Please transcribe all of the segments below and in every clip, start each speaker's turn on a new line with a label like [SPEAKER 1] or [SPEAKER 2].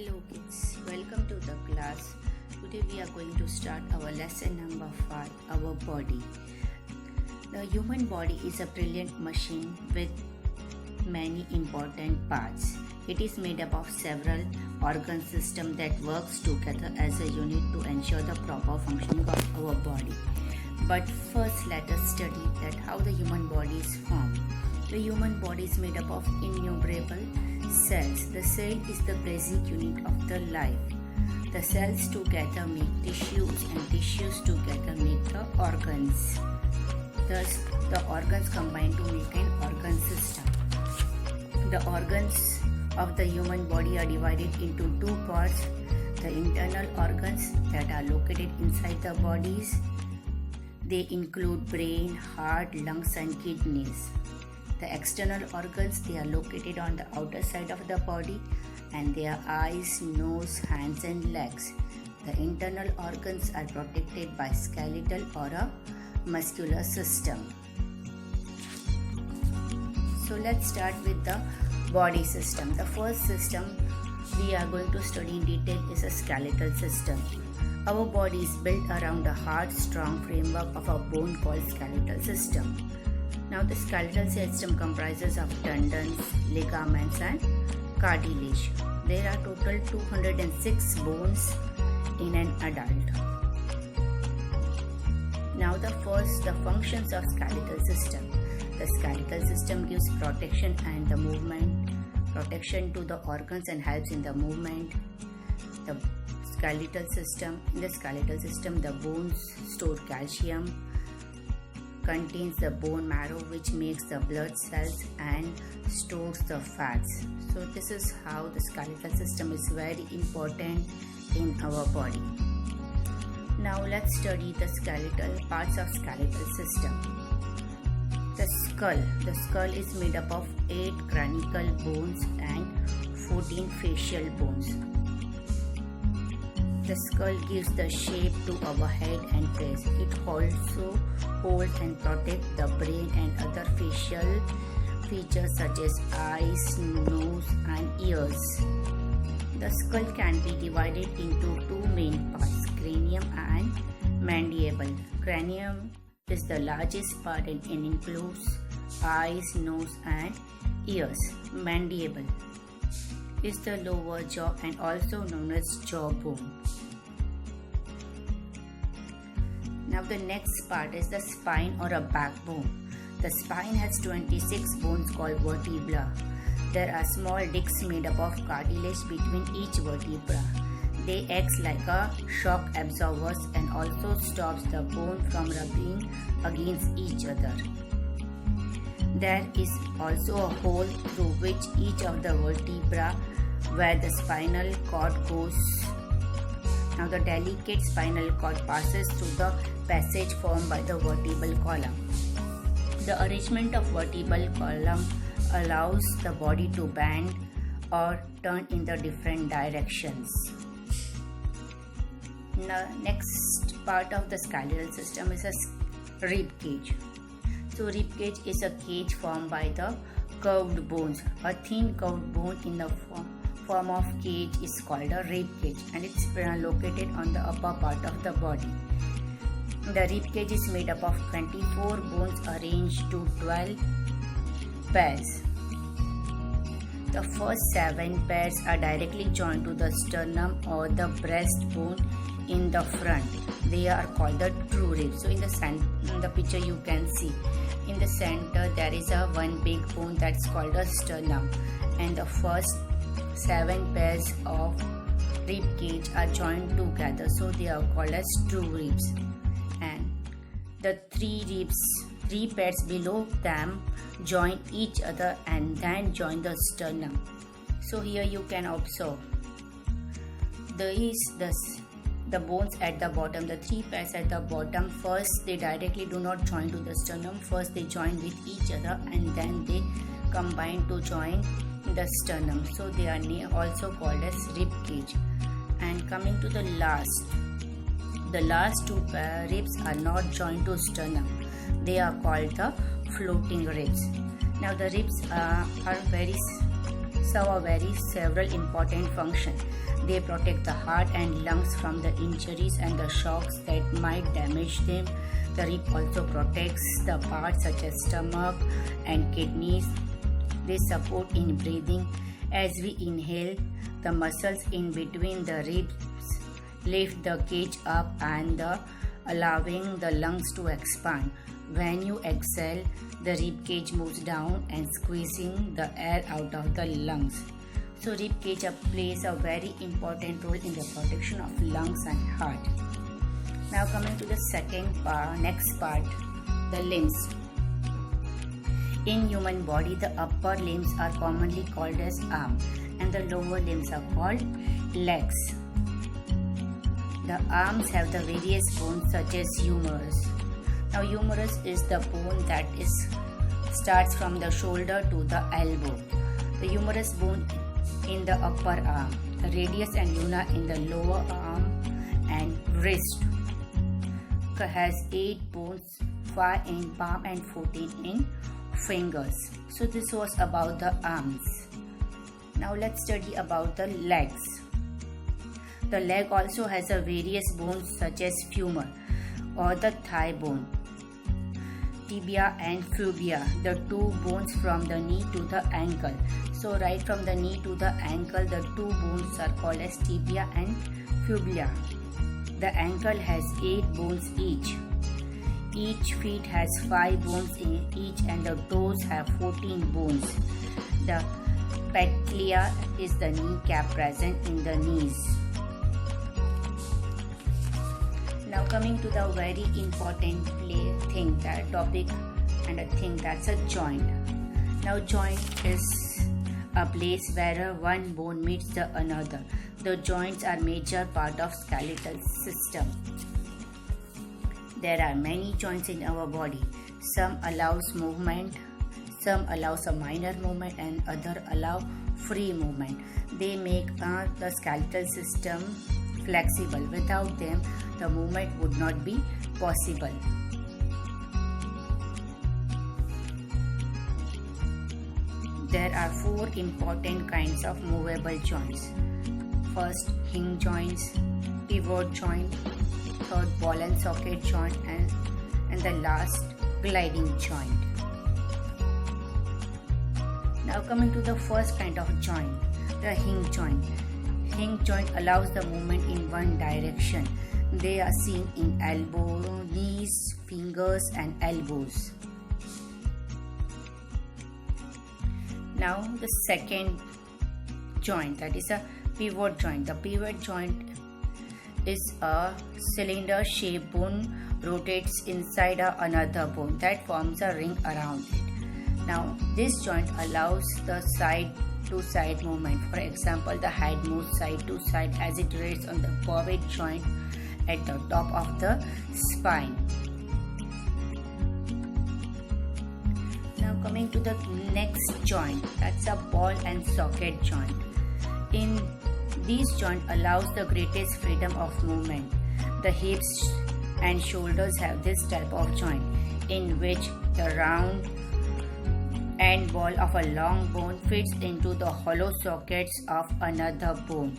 [SPEAKER 1] Hello kids, welcome to the class. Today we are going to start our lesson number 5, our body. The human body is a brilliant machine with many important parts. It is made up of several organ systems that works together as a unit to ensure the proper functioning of our body. But first let us study that how the human body is formed. The human body is made up of innumerable cells. The cell is the basic unit of the life. The cells together make tissues and tissues together make the organs. Thus, the organs combine to make an organ system. The organs of the human body are divided into two parts. The internal organs that are located inside the bodies. They include brain, heart, lungs and kidneys. The external organs, they are located on the outer side of the body and they are eyes, nose, hands and legs. The internal organs are protected by skeletal or a muscular system. So let's start with the body system. The first system we are going to study in detail is a skeletal system. Our body is built around a hard, strong framework of a bone called skeletal system. Now the skeletal system comprises of tendons, ligaments and cartilage. There are total 206 bones in an adult. Now the functions of skeletal system. The skeletal system gives protection and the movement, protection to the organs and helps in the movement. In the skeletal system, the bones store calcium, contains the bone marrow which makes the blood cells and stores the fats. So this is how the skeletal system is very important in our body. Now let's study the skeletal parts of skeletal system. The skull is made up of 8 cranial bones and 14 facial bones. The skull gives the shape to our head and face. It also holds and protects the brain and other facial features such as eyes, nose and ears. The skull can be divided into two main parts, cranium and mandible. Cranium is the largest part and includes eyes, nose and ears. Mandible is the lower jaw and also known as jawbone. Now the next part is the spine or a backbone. The spine has 26 bones called vertebra. There are small discs made up of cartilage between each vertebra. They act like a shock absorbers and also stops the bone from rubbing against each other. There is also a hole through which each of the vertebra where the spinal cord goes. Now the delicate spinal cord passes through the passage formed by the vertebral column. The arrangement of vertebral column allows the body to bend or turn in the different directions. Now next part of the skeletal system is a rib cage. So rib cage is a cage formed by the curved bones. A thin curved bone in the form of cage is called a rib cage and it's located on the upper part of the body. The rib cage is made up of 24 bones arranged to 12 pairs. The first 7 pairs are directly joined to the sternum or the breastbone in the front. They are called the true ribs. So in the picture you can see in the center there is a one big bone that's called a sternum and the first 7 pairs of rib cage are joined together, so they are called as true ribs. And the 3 pairs below them join each other and then join the sternum. So here you can observe the bones at the bottom, the 3 pairs at the bottom. First they directly do not join to the sternum. First they join with each other and then they combine to join the sternum. So they are also called as rib cage. And coming to the last 2 ribs are not joined to sternum. They are called the floating ribs. Now the ribs are very serve several important functions. They protect the heart and lungs from the injuries and the shocks that might damage them. The rib also protects the parts such as stomach and kidneys. They support in breathing. As we inhale, the muscles in between the ribs lift the cage up and allowing the lungs to expand. When you exhale, the rib cage moves down and squeezing the air out of the lungs. So rib cage plays a very important role in the protection of lungs and heart. Now coming to the next part, the limbs. In human body, the upper limbs are commonly called as arms and the lower limbs are called legs. The arms have the various bones such as humerus. Now humerus is the bone that starts from the shoulder to the elbow. The humerus bone in the upper arm, the radius and ulna in the lower arm and wrist. Has 8 bones, 5 in palm and 14 in fingers. So this was about the arms. Now let's study about the legs. The leg also has a various bones such as femur or the thigh bone, tibia and fibula, the two bones from the knee to the ankle. So right from the knee to the ankle, the two bones are called as tibia and fibula. The ankle has 8 bones each. Each feet has 5 bones in each and the toes have 14 bones. The patella is the kneecap present in the knees. Now coming to the very important topic and a thing, that's a joint. Now joint is a place where one bone meets the another. The joints are major part of skeletal system. There are many joints in our body. Some allows movement, some allows a minor movement and other allow free movement. They make the skeletal system flexible. Without them, the movement would not be possible. There are 4 important kinds of movable joints. First, hinge joints, pivot joint, third, ball and socket joint, and the last, gliding joint. Now coming to the first kind of joint, the hinge joint. Hinge joint allows the movement in one direction. They are seen in elbow, knees, fingers and elbows. Now the second joint, that is a pivot joint. The pivot joint is a cylinder shaped bone rotates inside another bone that forms a ring around it. Now this joint allows the side to side movement. For example, the head moves side to side as it rests on the pivot joint at the top of the spine. Now coming to the next joint, that's a ball and socket joint. In these joint allows the greatest freedom of movement. The hips and shoulders have this type of joint in which the round end ball of a long bone fits into the hollow sockets of another bone.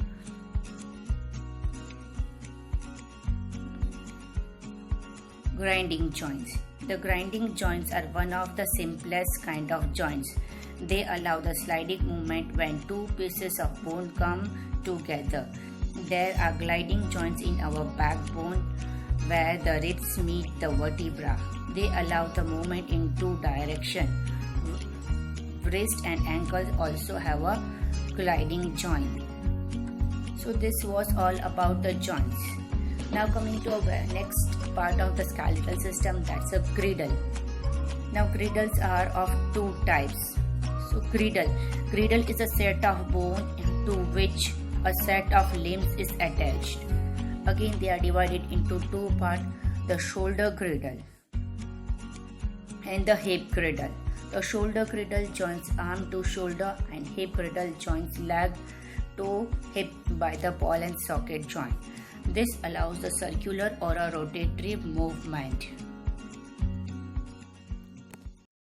[SPEAKER 1] Grinding joints. The grinding joints are one of the simplest kind of joints. They allow the sliding movement when two pieces of bone come together. There are gliding joints in our backbone where the ribs meet the vertebra. They allow the movement in two directions. Wrist and ankles also have a gliding joint. So this was all about the joints. Now coming to our next part of the skeletal system, that's a girdle. Now girdles are of 2 types. So girdle is a set of bone to which a set of limbs is attached. Again they are divided into 2 parts, the shoulder girdle and the hip girdle. The shoulder girdle joins arm to shoulder and hip girdle joins leg to hip by the ball and socket joint. This allows the circular or a rotatory movement.